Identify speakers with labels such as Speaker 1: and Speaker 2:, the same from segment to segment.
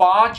Speaker 1: 5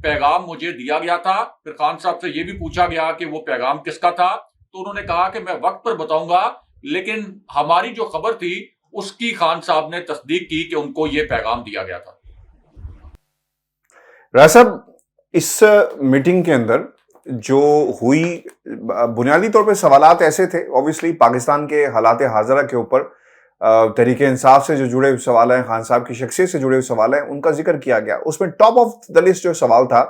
Speaker 1: پیغام مجھے دیا گیا تھا. پھر خان صاحب سے یہ بھی پوچھا گیا کہ وہ پیغام کس کا تھا, تو انہوں نے کہا کہ میں وقت پر بتاؤں گا, لیکن ہماری جو خبر تھی اس کی خان صاحب نے تصدیق کی کہ ان کو یہ پیغام دیا گیا تھا.
Speaker 2: راز صاحب, اس میٹنگ کے اندر جو ہوئی, بنیادی طور پہ سوالات ایسے تھے, اوبیسلی پاکستان کے حالات حاضرہ کے اوپر تحریک انصاف سے جو جڑے ہوئے سوال ہیں, خان صاحب کی شخصیت سے جڑے ہوئے سوال ہیں, ان کا ذکر کیا گیا. اس میں ٹاپ آف دا لسٹ جو سوال تھا,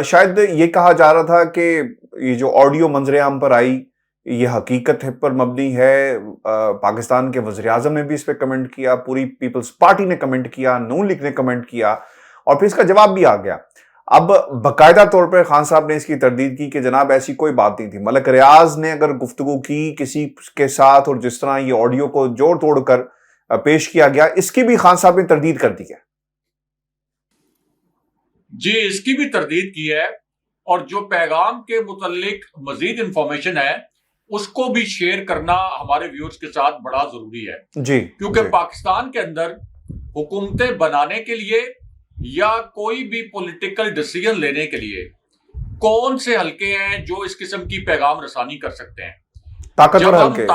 Speaker 2: شاید یہ کہا جا رہا تھا کہ یہ جو آڈیو منظر عام پر آئی یہ حقیقت پر مبنی ہے. پاکستان کے وزیر اعظم نے بھی اس پہ کمنٹ کیا, پوری پیپلز پارٹی نے کمنٹ کیا, نون لیگ نے کمنٹ کیا, اور پھر اس کا جواب بھی آ گیا. اب باقاعدہ طور پر خان صاحب نے اس کی تردید کی کہ جناب ایسی کوئی بات نہیں تھی. ملک ریاض نے اگر گفتگو کی کسی کے ساتھ, اور جس طرح یہ آڈیو کو جوڑ توڑ کر پیش کیا گیا, اس کی بھی خان صاحب نے تردید کر دی ہے.
Speaker 1: جی, اس کی بھی تردید کی ہے, اور جو پیغام کے متعلق مزید انفارمیشن ہے اس کو بھی شیئر کرنا ہمارے ویورز کے ساتھ بڑا ضروری ہے.
Speaker 2: جی,
Speaker 1: کیونکہ پاکستان کے اندر حکومتیں بنانے کے لیے یا کوئی بھی پولیٹیکل ڈیسیژن لینے کے لیے کون سے حلقے ہیں جو اس قسم کی پیغام رسانی کر سکتے ہیں؟
Speaker 2: طاقتور حلقے.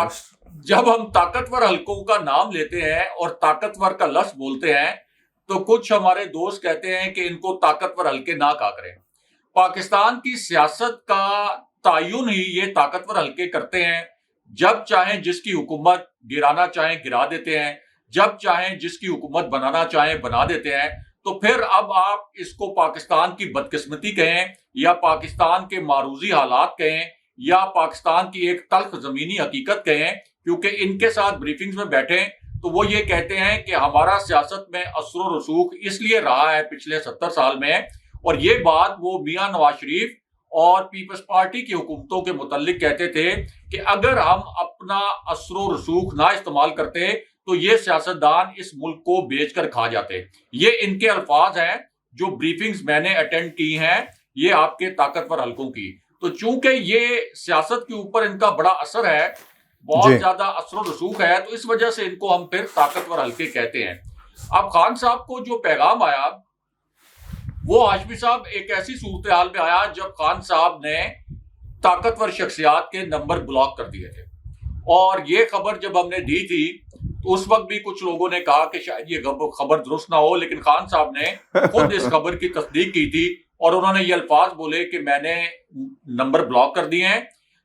Speaker 1: جب ہم طاقتور حلقوں کا نام لیتے ہیں اور طاقتور کا لفظ بولتے ہیں تو کچھ ہمارے دوست کہتے ہیں کہ ان کو طاقتور حلقے نہ کہا کریں. پاکستان کی سیاست کا تعین ہی یہ طاقتور حلقے کرتے ہیں. جب چاہیں جس کی حکومت گرانا چاہیں گرا دیتے ہیں, جب چاہیں جس کی حکومت بنانا چاہیں بنا دیتے ہیں. تو پھر اب آپ اس کو پاکستان کی بدقسمتی کہیں, یا پاکستان کے معروضی حالات کہیں, یا پاکستان کی ایک تلخ زمینی حقیقت کہیں, کیونکہ ان کے ساتھ بریفنگز میں بیٹھیں تو وہ یہ کہتے ہیں کہ ہمارا سیاست میں اثر و رسوخ اس لیے رہا ہے پچھلے 70 سال میں, اور یہ بات وہ میاں نواز شریف اور پیپلز پارٹی کی حکومتوں کے متعلق کہتے تھے کہ اگر ہم اپنا اثر و رسوخ نہ استعمال کرتے تو یہ سیاستدان اس ملک کو بیچ کر کھا جاتے. یہ ان کے الفاظ ہیں جو بریفنگز میں نے اٹینڈ کی ہیں, یہ آپ کے طاقتور حلقوں کی. تو چونکہ یہ سیاست کے اوپر ان کا بڑا اثر ہے, بہت زیادہ اثر و رسوخ ہے, تو اس وجہ سے ان کو ہم پھر طاقتور حلقے کہتے ہیں. اب خان صاحب کو جو پیغام آیا وہ ہاشمی صاحب ایک ایسی صورتحال میں آیا جب خان صاحب نے طاقتور شخصیات کے نمبر بلاک کر دیے تھے. اور یہ خبر جب ہم نے دی تھی تو اس وقت بھی کچھ لوگوں نے کہا کہ شاید یہ خبر درست نہ ہو, لیکن خان صاحب نے خود اس خبر کی تصدیق کی تھی, اور انہوں نے یہ الفاظ بولے کہ میں نے نمبر بلاک کر دیے ہیں.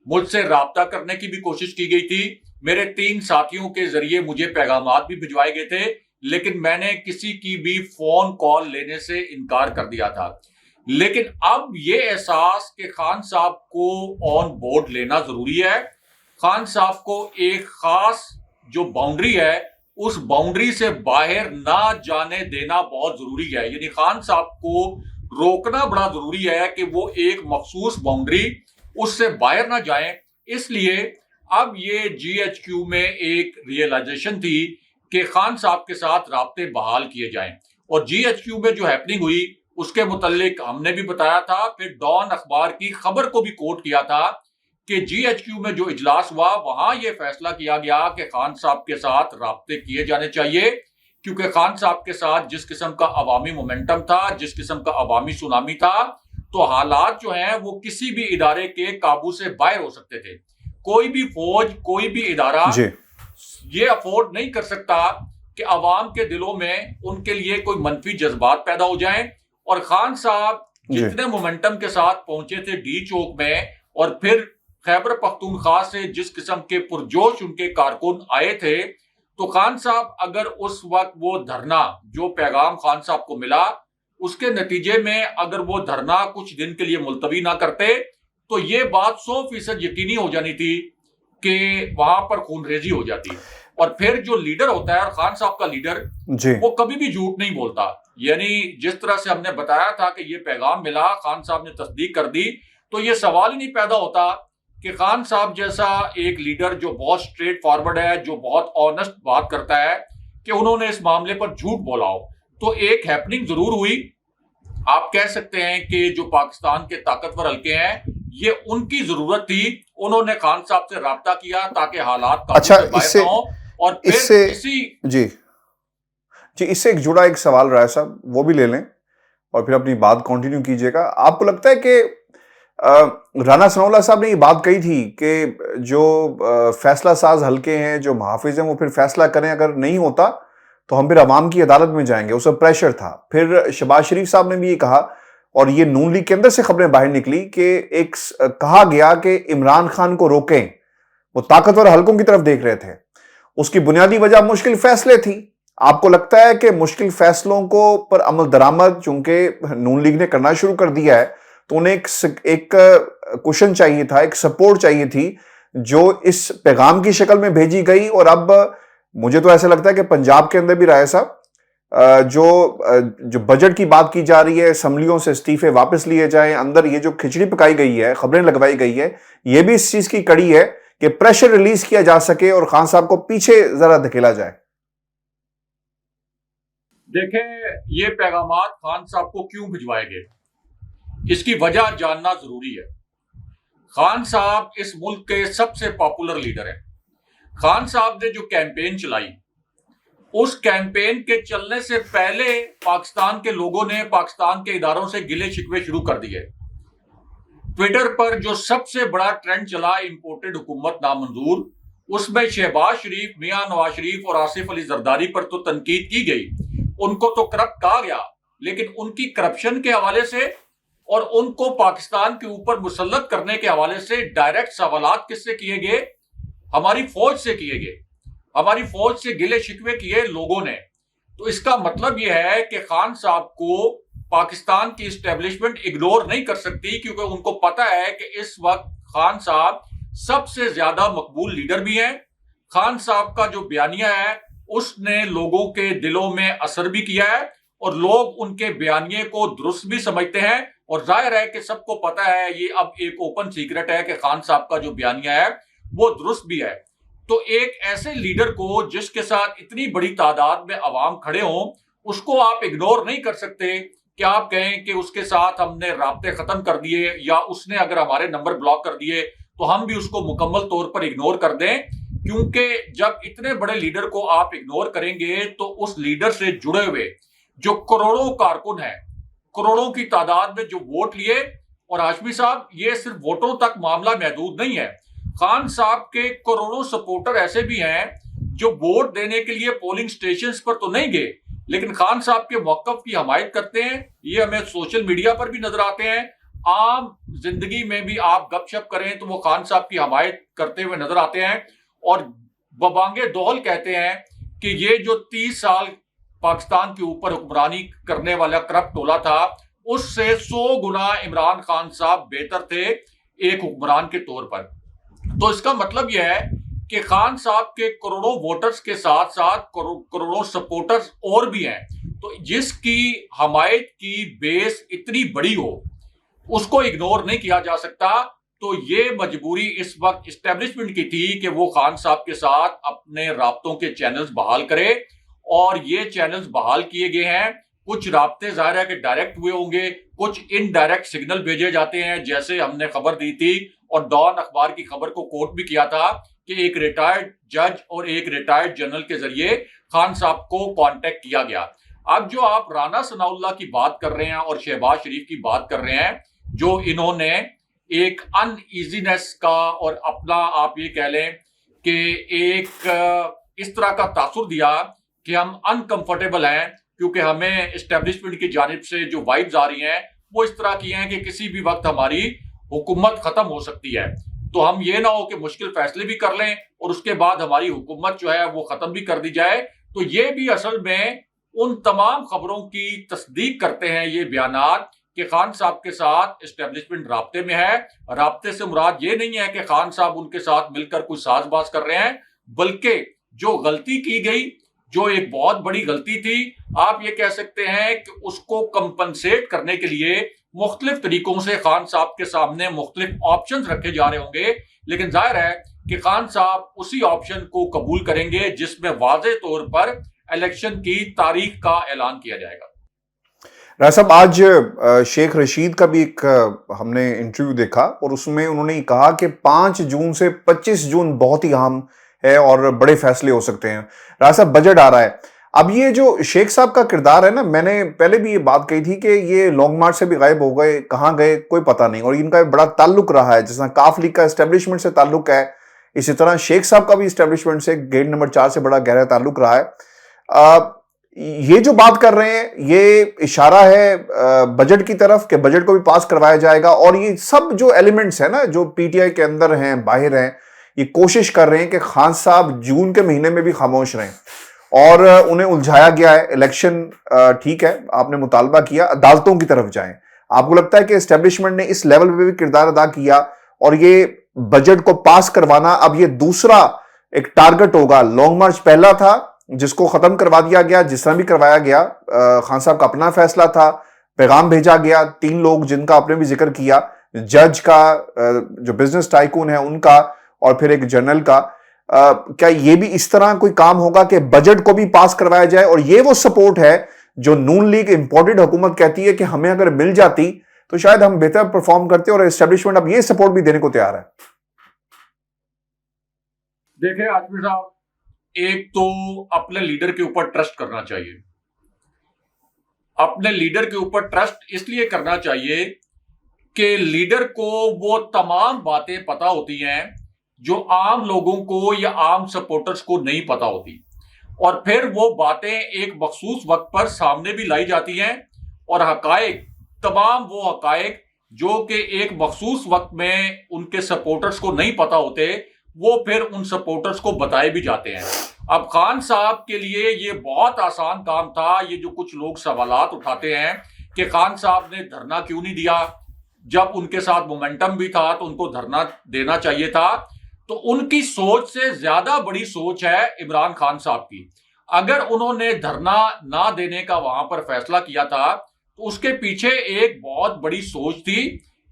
Speaker 1: مجھ سے رابطہ کرنے کی بھی کوشش کی گئی تھی, میرے 3 ساتھیوں کے ذریعے مجھے پیغامات بھی بھجوائے گئے تھے, لیکن میں نے کسی کی بھی فون کال لینے سے انکار کر دیا تھا. لیکن اب یہ احساس کہ خان صاحب کو آن بورڈ لینا ضروری ہے, خان صاحب کو ایک خاص جو باؤنڈری ہے اس باؤنڈری سے باہر نہ جانے دینا بہت ضروری ہے. یعنی خان صاحب کو روکنا بڑا ضروری ہے کہ وہ ایک مخصوص باؤنڈری اس سے باہر نہ جائیں. اس لیے اب یہ جی ایچ کیو میں ایک ریئلائزیشن تھی کہ خان صاحب کے ساتھ رابطے بحال کیے جائیں. اور جی ایچ کیو میں جو ہیپننگ ہوئی اس کے متعلق ہم نے بھی بتایا تھا, پھر ڈان اخبار کی خبر کو بھی کوٹ کیا تھا کہ جی ایچ کیو میں جو اجلاس ہوا وہاں یہ فیصلہ کیا گیا کہ خان صاحب کے ساتھ رابطے کیے جانے چاہیے, کیونکہ خان صاحب کے ساتھ جس قسم کا عوامی مومنٹم تھا, جس قسم کا عوامی سونامی تھا, تو حالات جو ہیں وہ کسی بھی ادارے کے قابو سے باہر ہو سکتے تھے. کوئی بھی فوج, کوئی بھی ادارہ یہ افورڈ نہیں کر سکتا کہ عوام کے دلوں میں ان کے لیے کوئی منفی جذبات پیدا ہو جائیں. اور خان صاحب جتنے مومنٹم کے ساتھ پہنچے تھے ڈی چوک میں, اور پھر خیبر پختونخوا سے جس قسم کے پرجوش ان کے کارکن آئے تھے, تو خان صاحب اگر اس وقت وہ دھرنا جو پیغام خان صاحب کو ملا اس کے نتیجے میں اگر وہ دھرنا کچھ دن کے لیے ملتوی نہ کرتے تو یہ بات 100% یقینی ہو جانی تھی کہ وہاں پر خون ریزی ہو جاتی. اور پھر جو لیڈر ہوتا ہے, اور خان صاحب کا لیڈر وہ کبھی بھی جھوٹ نہیں بولتا. یعنی جس طرح سے ہم نے بتایا تھا کہ یہ پیغام ملا, خان صاحب نے تصدیق کر دی, تو یہ سوال ہی نہیں پیدا ہوتا کہ خان صاحب جیسا ایک لیڈر جو بہت اسٹریٹ فارورڈ ہے, جو بہت آنےسٹ بات کرتا ہے, کہ انہوں نے اس معاملے پر جھوٹ بولا ہو. تو ایک ہیپننگ ضرور ہوئی. آپ کہہ سکتے ہیں کہ جو پاکستان کے طاقتور حلقے ہیں یہ ان کی ضرورت تھی, انہوں نے خان صاحب سے رابطہ کیا تاکہ حالات قابو سے باہر نہ ہوں. اور پھر
Speaker 2: جی اس سے ایک جڑا ایک سوال رہا ہے صاحب, وہ بھی لے لیں. اور پھر اپنی بات کنٹینیو کیجیے گا. آپ کو لگتا ہے کہ رانا ثناء اللہ صاحب نے یہ بات کہی تھی کہ جو فیصلہ ساز حلقے ہیں، جو محافظ ہیں، وہ پھر فیصلہ کریں، اگر نہیں ہوتا تو ہم پھر عوام کی عدالت میں جائیں گے، اس پر پریشر تھا. پھر شہباز شریف صاحب نے بھی یہ کہا، اور یہ نون لیگ کے اندر سے خبریں باہر نکلی کہ ایک کہا گیا کہ عمران خان کو روکیں، وہ طاقتور حلقوں کی طرف دیکھ رہے تھے. اس کی بنیادی وجہ مشکل فیصلے تھی. آپ کو لگتا ہے کہ مشکل فیصلوں کو پر عمل درآمد چونکہ نون لیگ نے کرنا شروع کر دیا ہے، تو انہیں ایک کوشن چاہیے تھا، ایک سپورٹ چاہیے تھی جو اس پیغام کی شکل میں بھیجی گئی. اور اب مجھے تو ایسا لگتا ہے کہ پنجاب کے اندر بھی رائے صاحب جو بجٹ کی بات کی جا رہی ہے، اسمبلیوں سے استعفے واپس لیے جائیں، اندر یہ جو کھچڑی پکائی گئی ہے، خبریں لگوائی گئی ہے، یہ بھی اس چیز کی کڑی ہے کہ پریشر ریلیز کیا جا سکے اور خان صاحب کو پیچھے ذرا دھکیلا جائے.
Speaker 1: دیکھیں، یہ پیغامات خان صاحب کو کیوں بھجوائے گئے، اس کی وجہ جاننا ضروری ہے. خان صاحب اس ملک کے سب سے پاپولر لیڈر ہیں. خان صاحب نے جو کیمپین چلائی، اس کیمپین کے چلنے سے پہلے پاکستان کے لوگوں نے پاکستان کے اداروں سے گلے شکوے شروع کر دیے. ٹویٹر پر جو سب سے بڑا ٹرینڈ چلا امپورٹڈ حکومت نامنظور، اس میں شہباز شریف، میاں نواز شریف اور آصف علی زرداری پر تو تنقید کی گئی، ان کو تو کرپٹ کہا گیا، لیکن ان کی کرپشن کے حوالے سے اور ان کو پاکستان کے اوپر مسلط کرنے کے حوالے سے ڈائریکٹ سوالات کس سے کیے گئے؟ ہماری فوج سے کیے گئے. ہماری فوج سے گلے شکوے کیے لوگوں نے. تو اس کا مطلب یہ ہے کہ خان صاحب کو پاکستان کی اسٹیبلشمنٹ اگنور نہیں کر سکتی، کیونکہ ان کو پتا ہے کہ اس وقت خان صاحب سب سے زیادہ مقبول لیڈر بھی ہیں. خان صاحب کا جو بیانیہ ہے اس نے لوگوں کے دلوں میں اثر بھی کیا ہے، اور لوگ ان کے بیانیے کو درست بھی سمجھتے ہیں. اور ظاہر ہے کہ سب کو پتا ہے، یہ اب ایک اوپن سیکرٹ ہے کہ خان صاحب کا جو بیانیہ ہے وہ درست بھی ہے. تو ایک ایسے لیڈر کو جس کے ساتھ اتنی بڑی تعداد میں عوام کھڑے ہوں، اس کو آپ اگنور نہیں کر سکتے کہ آپ کہیں کہ اس کے ساتھ ہم نے رابطے ختم کر دیے، یا اس نے اگر ہمارے نمبر بلاک کر دیے تو ہم بھی اس کو مکمل طور پر اگنور کر دیں. کیونکہ جب اتنے بڑے لیڈر کو آپ اگنور کریں گے تو اس لیڈر سے جڑے ہوئے جو کروڑوں کارکن ہیں، کروڑوں کی تعداد میں جو ووٹ لیے، اور ہاشمی صاحب یہ صرف ووٹوں تک معاملہ محدود نہیں ہے، خان صاحب کے کروڑوں سپورٹر ایسے بھی ہیں جو ووٹ دینے کے لیے پولنگ سٹیشنز پر تو نہیں گئے، لیکن خان صاحب کے موقف کی حمایت کرتے ہیں. یہ ہمیں سوشل میڈیا پر بھی نظر آتے ہیں، عام زندگی میں بھی آپ گپ شپ کریں تو وہ خان صاحب کی حمایت کرتے ہوئے نظر آتے ہیں. اور ببانگ دہل کہتے ہیں کہ یہ جو 30 سال پاکستان کے اوپر حکمرانی کرنے والا کرپٹ ٹولہ تھا، اس سے 100 گنا عمران خان صاحب بہتر تھے ایک حکمران کے طور پر. تو اس کا مطلب یہ ہے کہ خان صاحب کے کروڑوں ووٹرز کے ساتھ ساتھ کروڑوں سپورٹرز اور بھی ہیں. تو جس کی حمایت کی بیس اتنی بڑی ہو، اس کو اگنور نہیں کیا جا سکتا. تو یہ مجبوری اس وقت اسٹیبلشمنٹ کی تھی کہ وہ خان صاحب کے ساتھ اپنے رابطوں کے چینلز بحال کرے، اور یہ چینلز بحال کیے گئے ہیں. کچھ رابطے ظاہر ہے کہ ڈائریکٹ ہوئے ہوں گے، کچھ انڈائریکٹ سگنل بھیجے جاتے ہیں، جیسے ہم نے خبر دی تھی اور ڈان اخبار کی خبر کو کوٹ بھی کیا تھا کہ ایک ریٹائرڈ جج اور ایک ریٹائرڈ جنرل کے ذریعے خان صاحب کو کانٹیکٹ کیا گیا. اب جو آپ رانا ثناء اللہ کی بات کر رہے ہیں اور شہباز شریف کی بات کر رہے ہیں، جو انہوں نے ایک ان ایزینس کا اور اپنا آپ یہ کہہ لیں کہ ایک اس طرح کا تاثر دیا کہ ہم انکمفرٹیبل ہیں، کیونکہ ہمیں اسٹیبلشمنٹ کی جانب سے جو وائبز آ رہی ہیں وہ اس طرح کی ہیں کہ کسی بھی وقت ہماری حکومت ختم ہو سکتی ہے. تو ہم یہ نہ ہو کہ مشکل فیصلے بھی کر لیں اور اس کے بعد ہماری حکومت جو ہے وہ ختم بھی کر دی جائے. تو یہ بھی اصل میں ان تمام خبروں کی تصدیق کرتے ہیں یہ بیانات کہ خان صاحب کے ساتھ اسٹیبلشمنٹ رابطے میں ہے. رابطے سے مراد یہ نہیں ہے کہ خان صاحب ان کے ساتھ مل کر کوئی ساز باز کر رہے ہیں، بلکہ جو غلطی کی گئی، جو ایک بہت بڑی غلطی تھی، آپ یہ کہہ سکتے ہیں کہ اس کو کمپنسیٹ کرنے کے لیے مختلف طریقوں سے خان صاحب کے سامنے مختلف آپشنز رکھے جا رہے ہوں گے. لیکن ظاہر ہے کہ خان صاحب اسی آپشن کو قبول کریں گے جس میں واضح طور پر الیکشن کی تاریخ کا اعلان کیا جائے گا.
Speaker 2: راج صاحب، آج شیخ رشید کا بھی ایک ہم نے انٹرویو دیکھا اور اس میں انہوں نے کہا کہ 5 جون سے 25 جون بہت ہی اہم ہے اور بڑے فیصلے ہو سکتے ہیں. راج صاحب، بجٹ آ رہا ہے، اب یہ جو شیخ صاحب کا کردار ہے نا، میں نے پہلے بھی یہ بات کہی تھی کہ یہ لانگ مارچ سے بھی غائب ہو گئے، کہاں گئے کوئی پتہ نہیں، اور ان کا بڑا تعلق رہا ہے، جس طرح کاف لیگ کا اسٹیبلشمنٹ سے تعلق ہے، اسی طرح شیخ صاحب کا بھی اسٹیبلشمنٹ سے گیٹ نمبر 4 سے بڑا گہرا تعلق رہا ہے۔ یہ جو بات کر رہے ہیں یہ اشارہ ہے بجٹ کی طرف کہ بجٹ کو بھی پاس کروایا جائے گا، اور یہ سب جو ایلیمنٹس ہیں نا جو پی ٹی آئی کے اندر ہیں باہر ہیں، یہ کوشش کر رہے ہیں کہ خان صاحب جون کے مہینے میں بھی خاموش رہیں، اور انہیں الجھایا گیا ہے۔ الیکشن ٹھیک ہے، آپ نے مطالبہ کیا، عدالتوں کی طرف جائیں۔ آپ کو لگتا ہے کہ اسٹیبلشمنٹ نے اس لیول پہ بھی کردار ادا کیا، اور یہ بجٹ کو پاس کروانا اب یہ دوسرا ایک ٹارگٹ ہوگا؟ لانگ مارچ پہلا تھا جس کو ختم کروا دیا گیا، جس طرح بھی کروایا گیا، خان صاحب کا اپنا فیصلہ تھا، پیغام بھیجا گیا، 3 لوگ جن کا آپ نے بھی ذکر کیا، جج کا، جو بزنس ٹائکون ہے ان کا، اور پھر ایک جنرل کا۔ کیا یہ بھی اس طرح کوئی کام ہوگا کہ بجٹ کو بھی پاس کروایا جائے؟ اور یہ وہ سپورٹ ہے جو نون لیگ امپورٹڈ حکومت کہتی ہے کہ ہمیں اگر مل جاتی تو شاید ہم بہتر پرفارم کرتے، اور اسٹیبلشمنٹ اب یہ سپورٹ بھی دینے کو تیار ہے۔
Speaker 1: دیکھیں عاصمی صاحب، ایک تو اپنے لیڈر کے اوپر ٹرسٹ کرنا چاہیے۔ اپنے لیڈر کے اوپر ٹرسٹ اس لیے کرنا چاہیے کہ لیڈر کو وہ تمام باتیں پتہ ہوتی ہیں جو عام لوگوں کو یا عام سپورٹرز کو نہیں پتہ ہوتی، اور پھر وہ باتیں ایک مخصوص وقت پر سامنے بھی لائی جاتی ہیں، اور حقائق، تمام وہ حقائق جو کہ ایک مخصوص وقت میں ان کے سپورٹرز کو نہیں پتہ ہوتے، وہ پھر ان سپورٹرز کو بتائے بھی جاتے ہیں۔ اب خان صاحب کے لیے یہ بہت آسان کام تھا۔ یہ جو کچھ لوگ سوالات اٹھاتے ہیں کہ خان صاحب نے دھرنا کیوں نہیں دیا، جب ان کے ساتھ مومنٹم بھی تھا تو ان کو دھرنا دینا چاہیے تھا، تو ان کی سوچ سے زیادہ بڑی سوچ ہے عمران خان صاحب کی۔ اگر انہوں نے دھرنا نہ دینے کا وہاں پر فیصلہ کیا تھا تو اس کے پیچھے ایک بہت بڑی سوچ تھی۔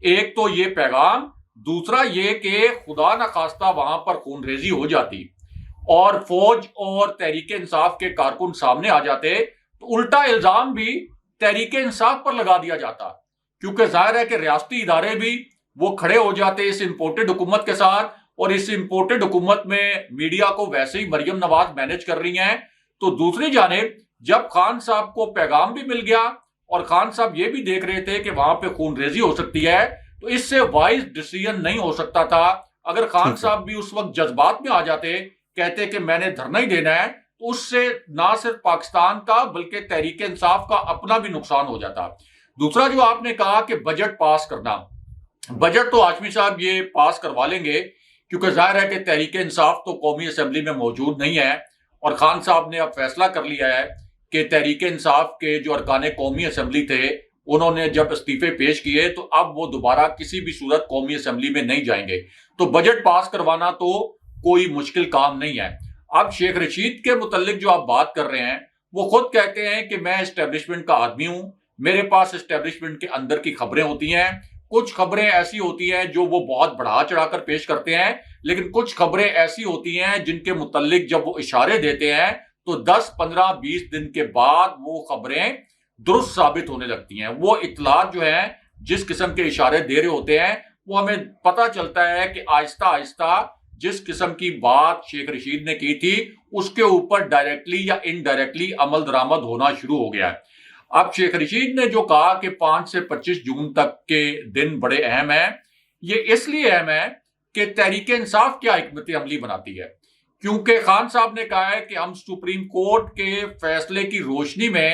Speaker 1: ایک تو یہ پیغام، دوسرا یہ کہ خدا نخواستہ وہاں پر خون ریزی ہو جاتی اور فوج اور تحریک انصاف کے کارکن سامنے آ جاتے تو الٹا الزام بھی تحریک انصاف پر لگا دیا جاتا، کیونکہ ظاہر ہے کہ ریاستی ادارے بھی وہ کھڑے ہو جاتے اس امپورٹڈ حکومت کے ساتھ، اور اس امپورٹڈ حکومت میں میڈیا کو ویسے ہی مریم نواز مینج کر رہی ہیں۔ تو دوسری جانب جب خان صاحب کو پیغام بھی مل گیا اور خان صاحب یہ بھی دیکھ رہے تھے کہ وہاں پہ خون ریزی ہو سکتی ہے، تو اس سے وائز ڈیسیژن نہیں ہو سکتا تھا۔ اگر خان صاحب بھی اس وقت جذبات میں آ جاتے، کہتے کہ میں نے دھرنا ہی دینا ہے، تو اس سے نہ صرف پاکستان کا بلکہ تحریک انصاف کا اپنا بھی نقصان ہو جاتا۔ دوسرا جو آپ نے کہا کہ بجٹ پاس کرنا، بجٹ تو ہاشمی صاحب یہ پاس کروا لیں گے، کیونکہ ظاہر ہے کہ تحریک انصاف تو قومی اسمبلی میں موجود نہیں ہے، اور خان صاحب نے اب فیصلہ کر لیا ہے کہ تحریک انصاف کے جو ارکان قومی اسمبلی تھے انہوں نے جب استعفے پیش کیے تو اب وہ دوبارہ کسی بھی صورت قومی اسمبلی میں نہیں جائیں گے، تو بجٹ پاس کروانا تو کوئی مشکل کام نہیں ہے۔ اب شیخ رشید کے متعلق جو آپ بات کر رہے ہیں، وہ خود کہتے ہیں کہ میں اسٹیبلشمنٹ کا آدمی ہوں، میرے پاس اسٹیبلشمنٹ کے اندر کی خبریں ہوتی ہیں، کچھ خبریں ایسی ہوتی ہیں جو وہ بہت بڑھا چڑھا کر پیش کرتے ہیں، لیکن کچھ خبریں ایسی ہوتی ہیں جن کے متعلق جب وہ اشارے دیتے ہیں تو 10 15 20 دن کے بعد وہ خبریں درست ثابت ہونے لگتی ہیں۔ وہ اطلاعات جو ہیں جس قسم کے اشارے دے رہے ہوتے ہیں، وہ ہمیں پتہ چلتا ہے کہ آہستہ آہستہ جس قسم کی بات شیخ رشید نے کی تھی اس کے اوپر ڈائریکٹلی یا انڈائریکٹلی عمل درآمد ہونا شروع ہو گیا ہے۔ اب شیخ رشید نے جو کہا کہ 5 سے 25 جون تک کے دن بڑے اہم ہیں، یہ اس لیے اہم ہے کہ تحریک انصاف کیا حکمت عملی بناتی ہے، کیونکہ خان صاحب نے کہا ہے کہ ہم سپریم کورٹ کے فیصلے کی روشنی میں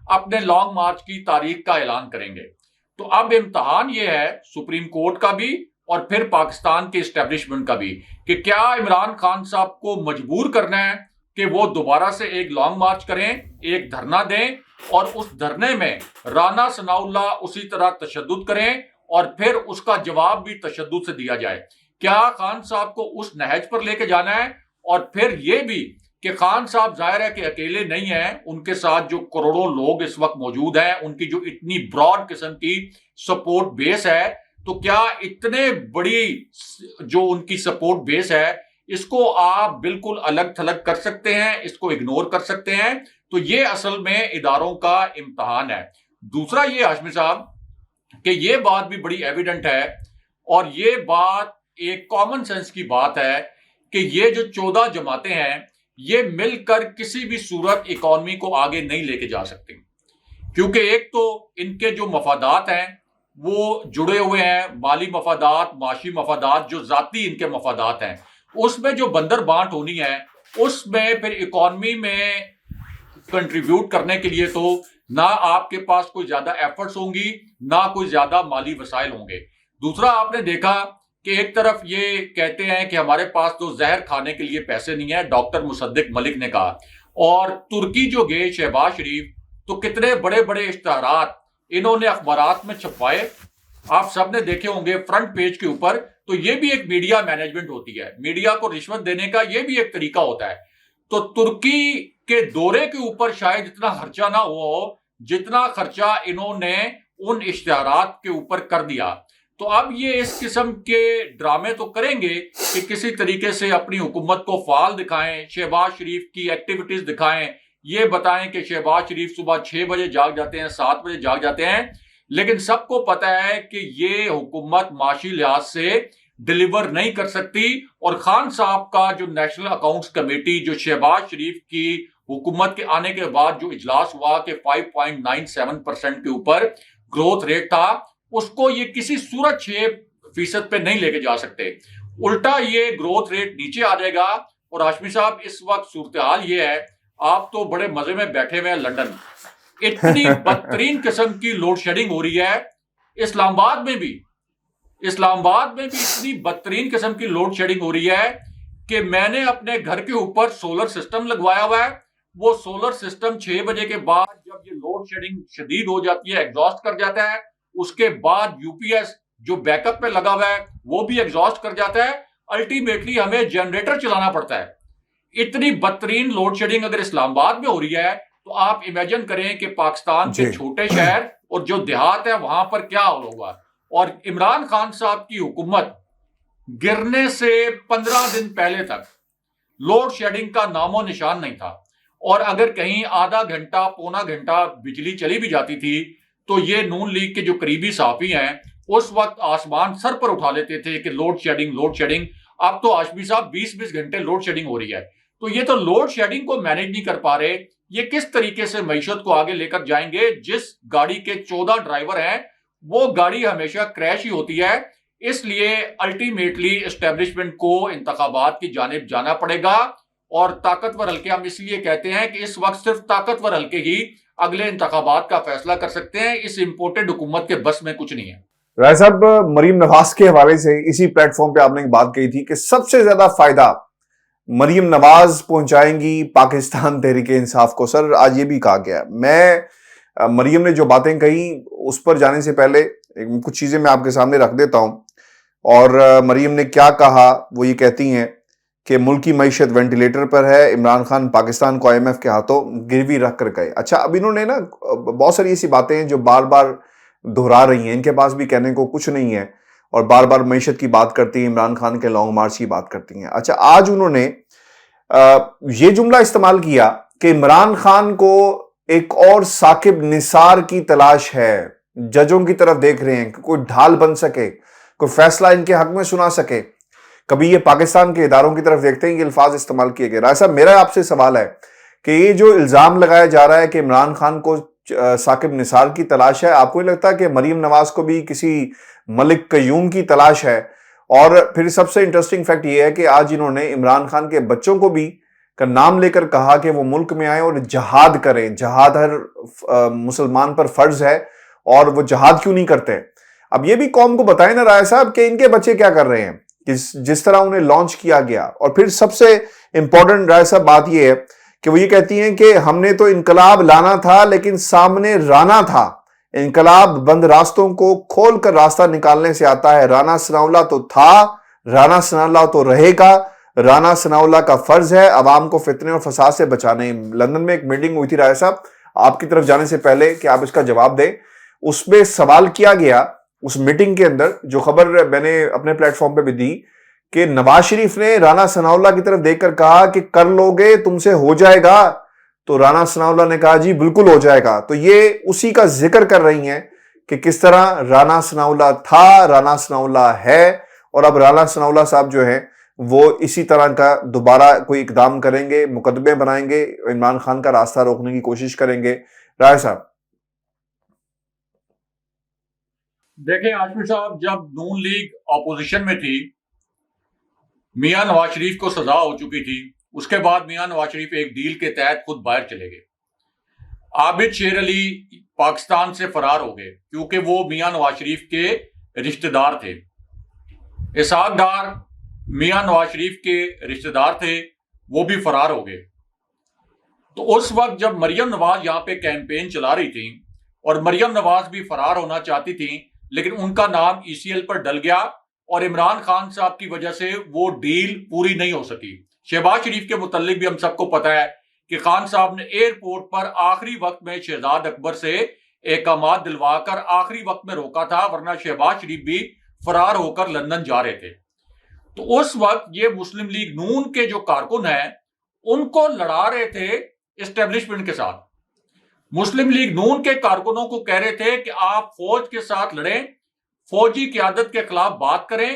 Speaker 1: اپنے لانگ مارچ کی تاریخ کا اعلان کریں گے۔ تو اب امتحان یہ ہے سپریم کورٹ کا بھی اور پھر پاکستان کے اسٹیبلشمنٹ کا بھی کہ کیا عمران خان صاحب کو مجبور کرنا ہے کہ وہ دوبارہ سے ایک لانگ مارچ کریں، ایک دھرنا دیں، اور اس دھرنے میں رانا ثناء اللہ اسی طرح تشدد کریں، اور پھر اس کا جواب بھی تشدد سے دیا جائے۔ کیا خان صاحب کو اس نہج پر لے کے جانا ہے؟ اور پھر یہ بھی کہ خان صاحب ظاہر ہے کہ اکیلے نہیں ہیں، ان کے ساتھ جو کروڑوں لوگ اس وقت موجود ہیں، ان کی جو اتنی براڈ قسم کی سپورٹ بیس ہے، تو کیا اتنے بڑی جو ان کی سپورٹ بیس ہے اس کو آپ بالکل الگ تھلگ کر سکتے ہیں، اس کو اگنور کر سکتے ہیں؟ تو یہ اصل میں اداروں کا امتحان ہے۔ دوسرا یہ ہاشمی صاحب کہ یہ بات بھی بڑی ایویڈنٹ ہے، اور یہ بات ایک کامن سینس کی بات ہے کہ یہ جو 14 جماعتیں ہیں یہ مل کر کسی بھی صورت اکانومی کو آگے نہیں لے کے جا سکتے، کیونکہ ایک تو ان کے جو مفادات ہیں وہ جڑے ہوئے ہیں، مالی مفادات، معاشی مفادات، جو ذاتی ان کے مفادات ہیں، اس میں جو بندر بانٹ ہونی ہے، اس میں پھر اکانومی میں کنٹریبیوٹ کرنے کے لیے تو نہ آپ کے پاس کوئی زیادہ ایفرٹس ہوں گی، نہ کوئی زیادہ مالی وسائل ہوں گے۔ دوسرا، آپ نے دیکھا کہ ایک طرف یہ کہتے ہیں کہ ہمارے پاس تو زہر کھانے کے لیے پیسے نہیں ہیں، ڈاکٹر مصدق ملک نے کہا، اور ترکی جو گئے شہباز شریف، تو کتنے بڑے بڑے اشتہارات انہوں نے اخبارات میں چھپوائے، آپ سب نے دیکھے ہوں گے فرنٹ پیج کے اوپر۔ تو یہ بھی ایک میڈیا مینجمنٹ ہوتی ہے، میڈیا کو رشوت دینے کا یہ بھی ایک طریقہ ہوتا ہے۔ تو ترکی کے دورے کے اوپر شاید اتنا خرچہ نہ ہوا ہو جتنا خرچہ انہوں نے ان اشتہارات کے اوپر کر دیا۔ تو اب یہ اس قسم کے ڈرامے تو کریں گے کہ کسی طریقے سے اپنی حکومت کو فعال دکھائیں، شہباز شریف کی ایکٹیویٹیز دکھائیں، یہ بتائیں کہ شہباز شریف صبح 6 بجے جاگ جاتے ہیں، 7 بجے جاگ جاتے ہیں، لیکن سب کو پتہ ہے کہ یہ حکومت معاشی لحاظ سے ڈیلیور نہیں کر سکتی۔ اور خان صاحب کا جو نیشنل اکاؤنٹس کمیٹی، جو شہباز شریف کی حکومت کے آنے کے بعد جو اجلاس ہوا کہ 5.97% کے اوپر گروتھ ریٹ تھا، اس کو یہ کسی صورت 6% پہ نہیں لے کے جا سکتے، الٹا یہ گروتھ ریٹ نیچے آ جائے گا۔ اور ہاشمی صاحب، اس وقت صورتحال یہ ہے، آپ تو بڑے مزے میں بیٹھے ہوئے ہیں لندن، اتنی بدترین قسم کی لوڈ شیڈنگ ہو رہی ہے، اسلام آباد میں بھی اتنی بدترین قسم کی لوڈ شیڈنگ ہو رہی ہے کہ میں نے اپنے گھر کے اوپر سولر سسٹم لگوایا ہوا ہے۔ وہ سولر سسٹم 6 بجے کے بعد جب یہ لوڈ شیڈنگ شدید ہو جاتی ہے، ایگزاسٹ کر جاتا ہے، اس کے بعد یو پی ایس جو بیک اپ پہ لگا ہوا ہے وہ بھی ایگزاسٹ کر جاتا ہے، الٹیمیٹلی ہمیں جنریٹر چلانا پڑتا ہے۔ اتنی بدترین لوڈ شیڈنگ اگر اسلام آباد میں ہو رہی ہے تو آپ امیجن کریں کہ پاکستان کے چھوٹے شہر اور جو دیہات ہے وہاں پر کیا ہوگا۔ اور عمران خان صاحب کی حکومت گرنے سے 15 دن پہلے تک لوڈ شیڈنگ کا نام و نشان نہیں تھا، اور اگر کہیں آدھا گھنٹہ پونا گھنٹہ بجلی چلی بھی جاتی تھی تو یہ نون لیگ کے جو قریبی صحافی ہیں اس وقت آسمان سر پر اٹھا لیتے تھے کہ لوڈ شیڈنگ۔ اب تو ہاشمی صاحب 20 گھنٹے لوڈ شیڈنگ ہو رہی ہے۔ تو یہ تو لوڈ شیڈنگ کو مینیج نہیں کر پا رہے، یہ کس طریقے سے معیشت کو آگے لے کر جائیں گے؟ جس گاڑی کے 14 ڈرائیور ہیں وہ گاڑی ہمیشہ کریش ہی ہوتی ہے۔ اس لیے الٹیمیٹلی اسٹیبلشمنٹ کو انتخابات کی جانب جانا پڑے گا، اور طاقتور حلقے، ہم اس لیے کہتے ہیں کہ اس وقت صرف طاقتور حلقے ہی اگلے انتخابات کا فیصلہ کر سکتے ہیں، اس امپورٹڈ حکومت کے بس میں کچھ نہیں ہے۔
Speaker 2: رائے صاحب، مریم نواز کے حوالے سے اسی پلیٹ فارم پہ آپ نے ایک بات کہی تھی کہ سب سے زیادہ فائدہ مریم نواز پہنچائیں گی پاکستان تحریک انصاف کو۔ سر، آج یہ بھی کہا گیا، میں مریم نے جو باتیں کہی اس پر جانے سے پہلے کچھ چیزیں میں آپ کے سامنے رکھ دیتا ہوں۔ اور مریم نے کیا کہا، وہ یہ کہتی ہیں کہ ملکی معیشت وینٹیلیٹر پر ہے، عمران خان پاکستان کو IMF کے ہاتھوں گروی رکھ کر گئے۔ اچھا، اب انہوں نے نا بہت ساری ایسی باتیں ہیں جو بار بار دہرا رہی ہیں، ان کے پاس بھی کہنے کو کچھ نہیں ہے، اور بار بار معیشت کی بات کرتی ہیں، عمران خان کے لانگ مارچ کی بات کرتی ہیں۔ اچھا، آج انہوں نے یہ جملہ استعمال کیا کہ عمران خان کو ایک اور ثاقب نثار کی تلاش ہے، ججوں کی طرف دیکھ رہے ہیں کہ کوئی ڈھال بن سکے، کوئی فیصلہ ان کے حق میں سنا سکے۔ کبھی یہ پاکستان کے اداروں کی طرف دیکھتے ہیں، یہ الفاظ استعمال کیے گئے۔ رائے صاحب، میرا آپ سے سوال ہے کہ یہ جو الزام لگایا جا رہا ہے کہ عمران خان کو ثاقب نثار کی تلاش ہے، آپ کو نہیں لگتا کہ مریم نواز کو بھی کسی ملک قیوم کی تلاش ہے؟ اور پھر سب سے انٹرسٹنگ فیکٹ یہ ہے کہ آج انہوں نے عمران خان کے بچوں کو بھی کا نام لے کر کہا کہ وہ ملک میں آئیں اور جہاد کریں، جہاد ہر مسلمان پر فرض ہے، اور وہ جہاد کیوں نہیں کرتے؟ اب یہ بھی قوم کو بتائیں نا رائے صاحب کہ ان کے بچے کیا کر رہے ہیں، جس طرح انہیں لانچ کیا گیا۔ اور پھر سب سے امپورٹنٹ رائے صاحب بات یہ ہے کہ وہ یہ کہتی ہیں کہ ہم نے تو انقلاب لانا تھا لیکن سامنے رانا تھا، انقلاب بند راستوں کو کھول کر راستہ نکالنے سے آتا ہے، رانا ثناءاللہ تو تھا، رانا ثناءاللہ تو رہے گا، رانا ثناءاللہ کا فرض ہے عوام کو فتنے اور فساد سے بچانے۔ لندن میں ایک میٹنگ ہوئی تھی رائے صاحب، آپ کی طرف جانے سے پہلے کہ آپ اس کا جواب دیں، اس میں سوال کیا گیا اس میٹنگ کے اندر، جو خبر میں نے اپنے پلیٹ فارم پہ بھی دی، کہ نواز شریف نے رانا ثناءاللہ کی طرف دیکھ کر کہا کہ کر لو گے، تم سے ہو جائے گا، تو رانا ثناءاللہ نے کہا جی بالکل ہو جائے گا۔ تو یہ اسی کا ذکر کر رہی ہیں کہ کس طرح رانا ثناءاللہ تھا، رانا ثناءاللہ ہے، اور اب رانا ثناءاللہ صاحب جو ہیں وہ اسی طرح کا دوبارہ کوئی اقدام کریں گے، مقدمے بنائیں گے، عمران خان کا راستہ روکنے کی کوشش کریں گے؟ رائے صاحب
Speaker 1: دیکھیں عاشمی صاحب، جب نون لیگ اپوزیشن میں تھی، میاں نواز شریف کو سزا ہو چکی تھی، اس کے بعد میاں نواز شریف ایک ڈیل کے تحت خود باہر چلے گئے۔ عابد شیر علی پاکستان سے فرار ہو گئے کیونکہ وہ میاں نواز شریف کے رشتہ دار تھے۔ اسحاق ڈار میاں نواز شریف کے رشتہ دار تھے، وہ بھی فرار ہو گئے۔ تو اس وقت جب مریم نواز یہاں پہ کیمپین چلا رہی تھیں اور مریم نواز بھی فرار ہونا چاہتی تھیں، لیکن ان کا نام ای سی ایل پر ڈل گیا اور عمران خان صاحب کی وجہ سے وہ ڈیل پوری نہیں ہو سکی۔ شہباز شریف کے متعلق بھی ہم سب کو پتا ہے کہ خان صاحب نے ایئرپورٹ پر آخری وقت میں شہزاد اکبر سے احکامات دلوا کر آخری وقت میں روکا تھا، ورنہ شہباز شریف بھی فرار ہو کر لندن جا رہے تھے۔ تو اس وقت یہ مسلم لیگ نون کے جو کارکن ہیں ان کو لڑا رہے تھے اسٹیبلشمنٹ کے ساتھ۔ مسلم لیگ نون کے کارکنوں کو کہہ رہے تھے کہ آپ فوج کے ساتھ لڑیں، فوجی قیادت کے خلاف بات کریں،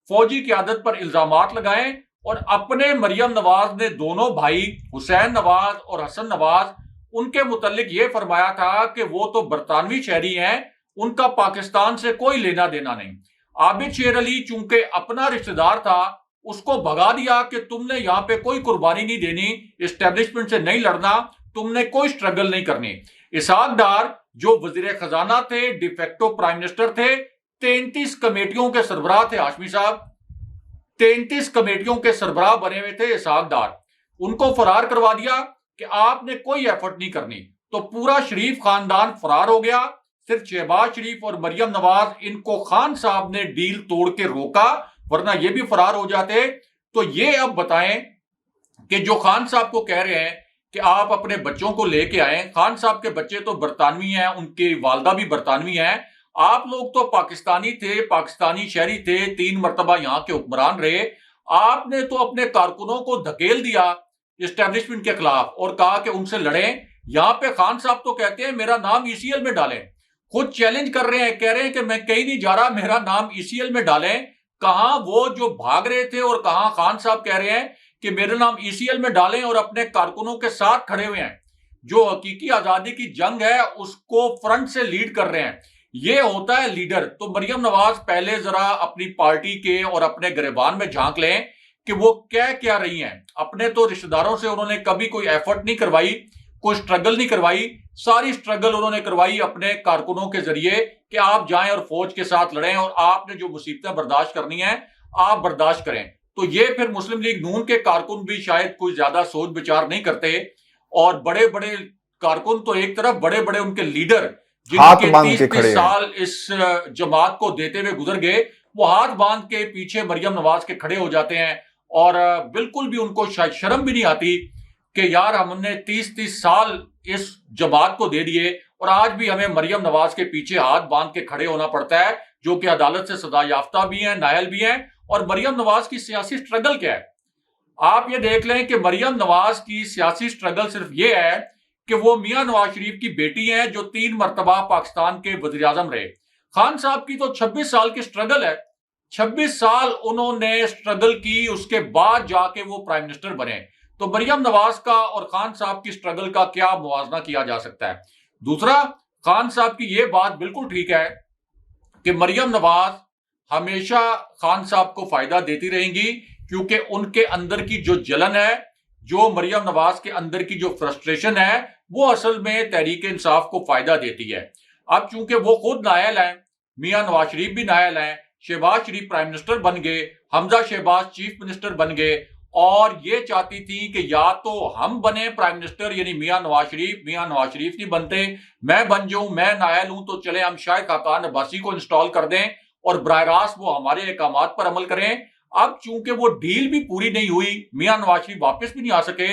Speaker 1: فوجی قیادت پر الزامات لگائیں، اور اپنے مریم نواز نے دونوں بھائی حسین نواز اور حسن نواز ان کے متعلق یہ فرمایا تھا کہ وہ تو برطانوی شہری ہیں، ان کا پاکستان سے کوئی لینا دینا نہیں۔ عابد شیر علی چونکہ اپنا رشتہ دار تھا، اس کو بھگا دیا کہ تم نے یہاں پہ کوئی قربانی نہیں دینی، اسٹیبلشمنٹ سے نہیں لڑنا، تم نے کوئی سٹرگل نہیں کرنی۔ اسحاق ڈار جو وزیر خزانہ تھے، ڈی فیکٹو پرائم منسٹر تھے، 33 کمیٹیوں کے سربراہ تھے ہاشمی صاحب، 33 کمیٹیوں کے سربراہ بنے ہوئے تھے اسحاق ڈار، ان کو فرار کروا دیا کہ آپ نے کوئی ایفرٹ نہیں کرنی۔ تو پورا شریف خاندان فرار ہو گیا، صرف شہباز شریف اور مریم نواز، ان کو خان صاحب نے ڈیل توڑ کے روکا، ورنہ یہ بھی فرار ہو جاتے۔ تو یہ اب بتائیں کہ جو خان صاحب کو کہہ رہے ہیں کہ آپ اپنے بچوں کو لے کے آئیں، خان صاحب کے بچے تو برطانوی ہیں، ان کی والدہ بھی برطانوی ہیں، آپ لوگ تو پاکستانی تھے، پاکستانی شہری تھے، 3 مرتبہ یہاں کے حکمران رہے، آپ نے تو اپنے کارکنوں کو دھکیل دیا اسٹیبلشمنٹ کے خلاف اور کہا کہ ان سے لڑیں۔ یہاں پہ خان صاحب تو کہتے ہیں میرا نام ای سی ایل میں ڈالیں، خود چیلنج کر رہے ہیں، کہہ رہے ہیں کہ میں کہیں نہیں جا رہا، میرا نام ای سی ایل میں ڈالیں۔ کہاں وہ جو بھاگ رہے تھے اور کہاں خان صاحب کہہ رہے ہیں کہ میرا نام ای سی ایل میں ڈالیں اور اپنے کارکنوں کے ساتھ کھڑے ہوئے ہیں، جو حقیقی آزادی کی جنگ ہے اس کو فرنٹ سے لیڈ کر رہے ہیں۔ یہ ہوتا ہے لیڈر۔ تو مریم نواز پہلے ذرا اپنی پارٹی کے اور اپنے گریبان میں جھانک لیں کہ وہ کیا رہی ہیں۔ اپنے تو رشتہ داروں سے انہوں نے کبھی کوئی ایفرٹ نہیں کروائی، کوئی سٹرگل نہیں کروائی، ساری سٹرگل انہوں نے کروائی اپنے کارکنوں کے ذریعے کہ آپ جائیں اور فوج کے ساتھ لڑیں اور آپ نے جو مصیبتیں برداشت کرنی ہیں آپ برداشت کریں۔ تو یہ پھر مسلم لیگ نون کے کارکن بھی شاید کوئی زیادہ سوچ بچار نہیں کرتے، اور بڑے بڑے کارکن تو ایک طرف، بڑے بڑے ان کے لیڈر جن کے 30 سال اس جماعت کو دیتے ہوئے گزر گئے، وہ ہاتھ باندھ کے پیچھے مریم نواز کے کھڑے ہو جاتے ہیں، اور بالکل بھی ان کو شاید شرم بھی نہیں آتی کہ یار ہم نے 30 سال اس جماعت کو دے دیے اور آج بھی ہمیں مریم نواز کے پیچھے ہاتھ باندھ کے کھڑے ہونا پڑتا ہے، جو کہ عدالت سے سزا یافتہ بھی ہیں، نائل بھی ہیں۔ اور مریم نواز کی سیاسی سٹرگل کیا ہے؟ آپ یہ دیکھ لیں کہ مریم نواز کی سیاسی سٹرگل صرف یہ ہے کہ وہ میاں نواز شریف کی بیٹی ہیں جو 3 مرتبہ پاکستان کے وزیر اعظم رہے۔ خان صاحب کی تو 26 سال کی سٹرگل ہے، 26 سال انہوں نے سٹرگل کی، اس کے بعد جا کے وہ پرائم منسٹر بنے۔ تو مریم نواز کا اور خان صاحب کی سٹرگل کا کیا موازنہ کیا جا سکتا ہے؟ دوسرا، خان صاحب کی یہ بات بالکل ٹھیک ہے کہ مریم نواز ہمیشہ خان صاحب کو فائدہ دیتی رہیں گی، کیونکہ ان کے اندر کی جو جلن ہے، جو مریم نواز کے اندر کی جو فرسٹریشن ہے، وہ اصل میں تحریک انصاف کو فائدہ دیتی ہے۔ اب چونکہ وہ خود نائل ہیں، میاں نواز شریف بھی نائل ہیں، شہباز شریف پرائم منسٹر بن گئے، حمزہ شہباز چیف منسٹر بن گئے، اور یہ چاہتی تھی کہ یا تو ہم بنے پرائم منسٹر، یعنی میاں نواز شریف نہیں بنتے، میں بن جاؤں، میں نائل ہوں، تو چلے ہم شاہد خاقان عباسی کو انسٹال کر دیں اور براہ راست وہ ہمارے احکامات پر عمل کریں۔ اب چونکہ وہ ڈیل بھی پوری نہیں ہوئی، میاں نواز شریف واپس بھی نہیں آ سکے،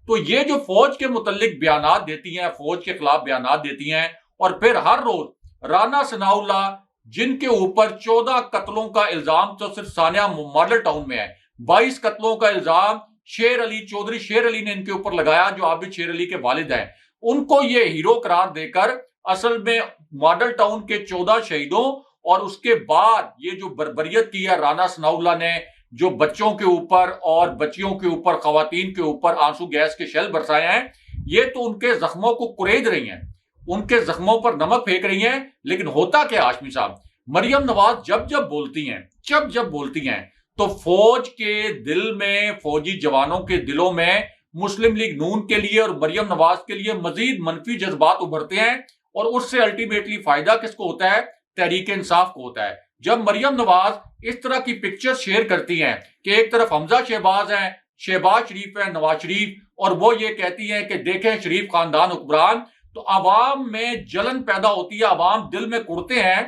Speaker 1: تو یہ جو فوج کے متعلق بیانات دیتی ہیں، فوج کے خلاف بیانات دیتی ہیں، اور پھر ہر روز رانا ثناء اللہ جن کے اوپر 14 قتلوں کا الزام تو صرف ثانیہ ماڈل ٹاؤن میں ہے، 22 قتلوں کا الزام شیر علی چودھری شیر علی نے ان کے اوپر لگایا، جو عابد شیر علی کے والد ہیں، ان کو یہ ہیرو قرار دے کر اصل میں ماڈل ٹاؤن کے 14 شہیدوں اور اس کے بعد یہ جو بربریت کی ہے رانا ثناء اللہ نے جو بچوں کے اوپر اور بچیوں کے اوپر، خواتین کے اوپر آنسو گیس کے شیل برسائے ہیں، یہ تو ان کے زخموں کو کرید رہی ہیں، ان کے زخموں پر نمک پھینک رہی ہیں. لیکن ہوتا کیا ہاشمی صاحب، مریم نواز جب بولتی ہیں تو فوج کے دل میں، فوجی جوانوں کے دلوں میں مسلم لیگ نون کے لیے اور مریم نواز کے لیے مزید منفی جذبات ابھرتے ہیں، اور اس سے الٹیمیٹلی فائدہ کس کو ہوتا ہے؟ تحریک انصاف کو ہوتا ہے. جب مریم نواز اس طرح کی پکچر شیئر کرتی ہیں کہ ایک طرف حمزہ شہباز ہیں، شہباز شریف ہے، نواز شریف، اور وہ یہ کہتی ہیں کہ دیکھیں شریف خاندان حکمران، تو عوام میں جلن پیدا ہوتی ہے، عوام دل میں کڑتے ہیں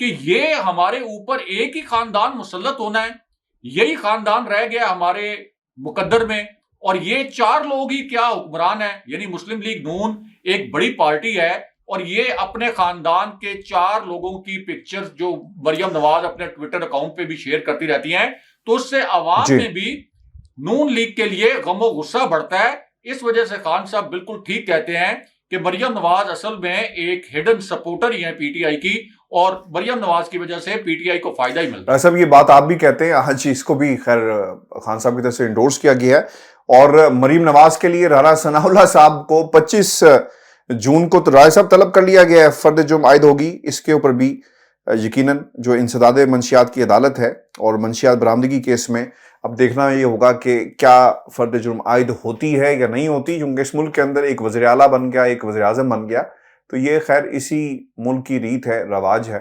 Speaker 1: کہ یہ ہمارے اوپر ایک ہی خاندان مسلط ہونا ہے، یہی خاندان رہ گیا ہمارے مقدر میں، اور یہ 4 لوگ ہی کیا حکمران ہیں. یعنی مسلم لیگ نون ایک بڑی پارٹی ہے، اور یہ اپنے خاندان کے 4 لوگوں کی پکچرز جو مریم نواز اپنے ٹویٹر اکاؤنٹ پہ بھی شیئر کرتی رہتی ہیں، تو اس سے عوام میں بھی نون لیگ کے لیے غم و غصہ بڑھتا ہے. اس وجہ سے خان صاحب بالکل ٹھیک کہتے ہیں کہ مریم نواز اصل میں ایک ہڈن سپورٹر ہی ہیں پی ٹی آئی کی، اور مریم نواز کی وجہ سے پی ٹی آئی کو فائدہ ہی ملتا ہے.
Speaker 2: صاحب یہ بات آپ بھی کہتے ہیں، آج اس کو بھی خیر خان صاحب کی طرف سے انڈورس کیا گیا ہے، اور مریم نواز کے لیے رانا ثناء اللہ صاحب کو 25 جون کو تو رائے صاحب طلب کر لیا گیا ہے، فرد جرم عائد ہوگی. اس کے اوپر بھی یقیناً جو انسداد منشیات کی عدالت ہے اور منشیات برآمدگی کیس میں اب دیکھنا یہ ہوگا کہ کیا فرد جرم عائد ہوتی ہے یا نہیں ہوتی، کیونکہ اس ملک کے اندر ایک وزیر اعلیٰ بن گیا، ایک وزیر اعظم بن گیا، تو یہ خیر اسی ملک کی ریت ہے، رواج ہے.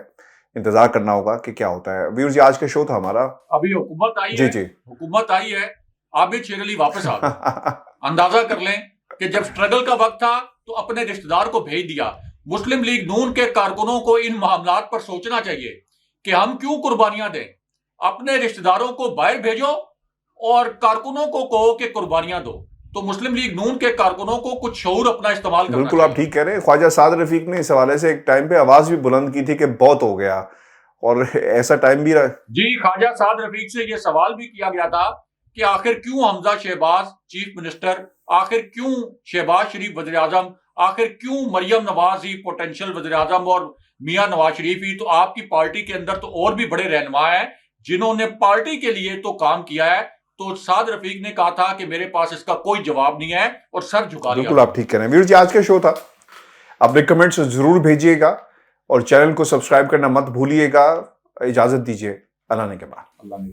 Speaker 2: انتظار کرنا ہوگا کہ کیا ہوتا ہے. ویورز، یہ آج کا شو تھا ہمارا.
Speaker 1: ابھی حکومت آئی ہے، عابد شیر علی واپس آ گئے. اندازہ کر لیں کہ جب سٹرگل کا وقت تھا تو اپنے رشتہ دار کو بھیج دیا. مسلم لیگ نون کے کارکنوں کو ان معاملات پر سوچنا چاہیے کہ ہم کیوں قربانیاں دیں. اپنے رشتہ داروں کو باہر بھیجو اور کارکنوں کو کہو کہ قربانیاں دو. تو مسلم لیگ نون کے کارکنوں کو کچھ شعور اپنا استعمال کرنا
Speaker 2: بالکل آپ ٹھیک کہہ رہے ہیں. خواجہ سعد رفیق نے اس حوالے سے ایک ٹائم پہ آواز بھی بلند کی تھی کہ بہت ہو گیا، اور ایسا ٹائم بھی رہا.
Speaker 1: جی، خواجہ سعد رفیق سے یہ سوال بھی کیا گیا تھا کہ آخر کیوں حمزہ شہباز چیف منسٹر، آخر کیوں شہباز شریف وزیر اعظم، آخر کیوں مریم نواز ہی پوٹینشیل وزیر اعظم اور میاں نواز شریف ہی؟ تو آپ کی پارٹی کے اندر تو اور بھی بڑے رہنما ہیں جنہوں نے پارٹی کے لیے تو کام کیا ہے. تو سعد رفیق نے کہا تھا کہ میرے پاس اس کا کوئی جواب نہیں ہے، اور سر جھکا لیا.
Speaker 2: بالکل آپ ٹھیک کہہ رہے ہیں. ویور جی، آج کا شو تھا. اپنے کمنٹس ضرور بھیجیے گا اور چینل کو سبسکرائب کرنا مت بھولیے گا. اجازت دیجیے، اللہ نے کے بعد.
Speaker 1: اللہ نے